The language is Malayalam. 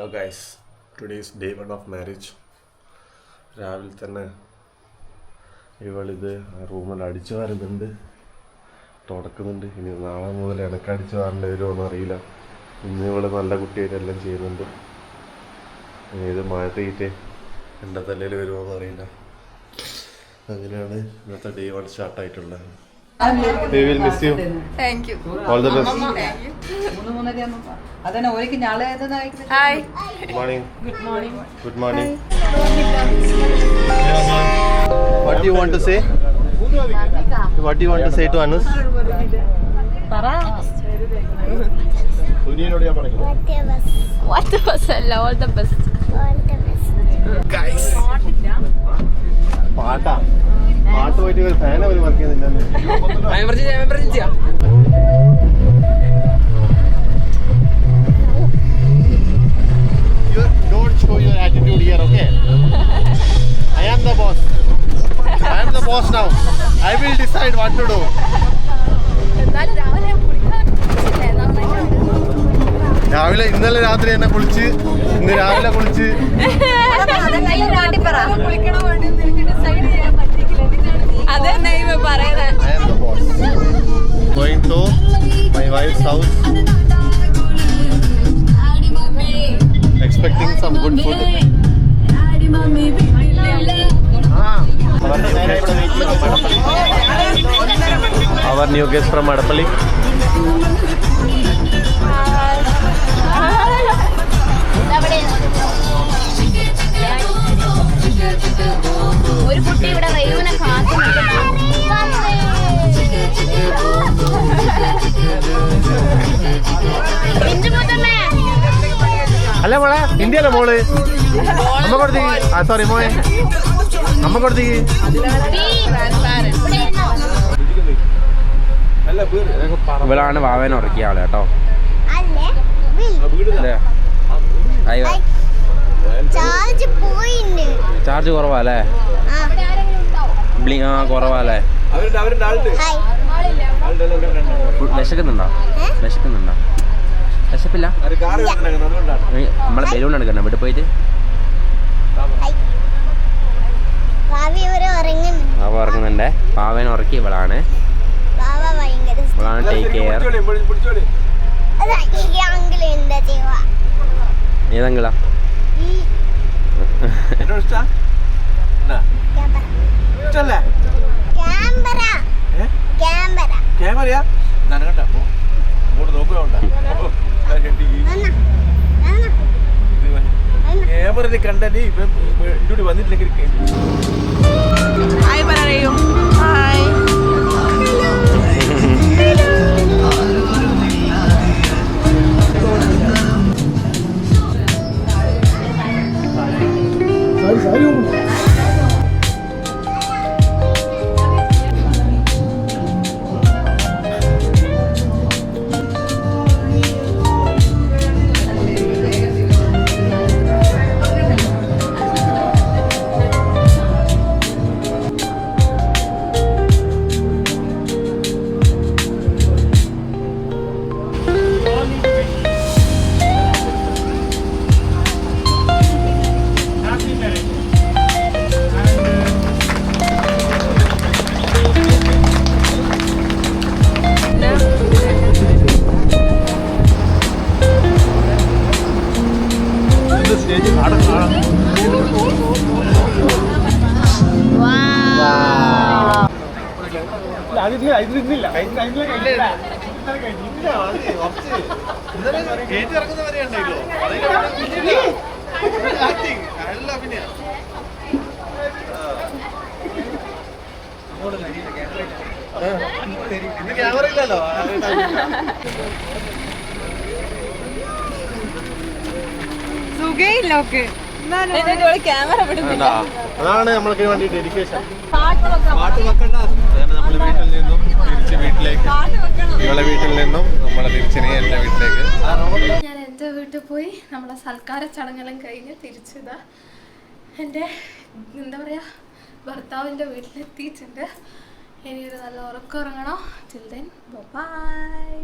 Hello guys, today is day 1 of marriage. രാവിലെ തന്നെ ഇവളിത് റൂമിൽ അടിച്ചു വാരുന്നുണ്ട്, തുടക്കുന്നുണ്ട്. ഇനി നാളെ മുതൽ എനിക്ക് അടിച്ചു വാറേണ്ടി വരുമോ അറിയില്ല. ഇന്ന് ഇവള് നല്ല കുട്ടിയായിട്ടെല്ലാം ചെയ്യുന്നുണ്ട്. ഇത് മഴ പെയ്യിട്ടേ എൻ്റെ തലയിൽ വരുമോ അറിയില്ല. അങ്ങനെയാണ് ഇന്നത്തെ day 1 സ്റ്റാർട്ടായിട്ടുള്ളത്. We will miss you. Thank you. All the best. Thank you. Hi. Good morning. Good morning. Good morning. What do you want to say? What do you want to say to Anus? What the best? All the best. Guys. പാട്ടാ പാട്ട് പോയിട്ട് ഒരു ഫാൻ അവർ വർക്ക് ചെയ്യുന്നില്ല. You don't show your attitude here, okay? I am the boss. I am the boss now. I will decide what to do. രാവിലെ ഇന്നലെ രാത്രി എന്നെ കുളിച്ച് ഇന്ന് രാവിലെ കുളിച്ച് I am the boss. Going to my wife's house. Expecting some good food. Our new guest from Madapalli. ഒരു കുട്ടി ഇവിടെ റെയുവിനെ കാത്തുന്നുണ്ട്. അല്ല മോളെ ഇന്ത്യയല്ലേ മോള് അമ്മ കൊടുത്തേക്ക്. സോറി മോയെ അമ്മ കൊടുത്തേക്ക്. ഇവളാണ് വാവേനെ ഉറക്കിയ ആള് കേട്ടോ. ചാർജ് കുറവാല്ലേ? കുറവാല്ലേ? വിശക്കുന്നുണ്ടോ? വിശക്കുന്നുണ്ടോ? വിശപ്പില്ല? നമ്മളെ ബലൂൺ എടുക്കണം ഇവിടെ പോയിട്ട്. അവ ഉറങ്ങുന്നുണ്ടേ. പാവേനെ ഉറക്കി ഇവളാണ്. ഇവളാണ് ടേക്ക് കെയർ. ഏതെങ്കിലാ കണ്ടേ ഇവ വന്നിട്ടില്ലെങ്കിൽ ഹായ് പറയൂ. ഹായ്. ക്യാമറ ഇല്ലല്ലോ. സുഖയില്ലൊക്കെ അതാണ് നമ്മൾക്ക് വേണ്ടി ഡെഡിക്കേഷൻ. പാട്ട് വെക്കണ്ട. നമ്മൾ വീട്ടിൽ നിന്നും തിരിച്ച് വീട്ടിലേക്ക്, ഇവളെ വീട്ടിൽ നിന്നും നമ്മളെ തിരിച്ചിനി എൻ്റെ വീട്ടിലേക്ക്. ഞാൻ എൻ്റെ വീട്ടിൽ പോയി നമ്മളെ സൽക്കാര ചടങ്ങെല്ലാം കഴിഞ്ഞ് തിരിച്ചതാ എൻ്റെ എന്താ പറയുക ഭർത്താവിൻ്റെ വീട്ടിലെത്തിയിട്ടുണ്ട്. ഇനി ഒരു നല്ല ഉറക്കം ഉറങ്ങണം. Till then bye.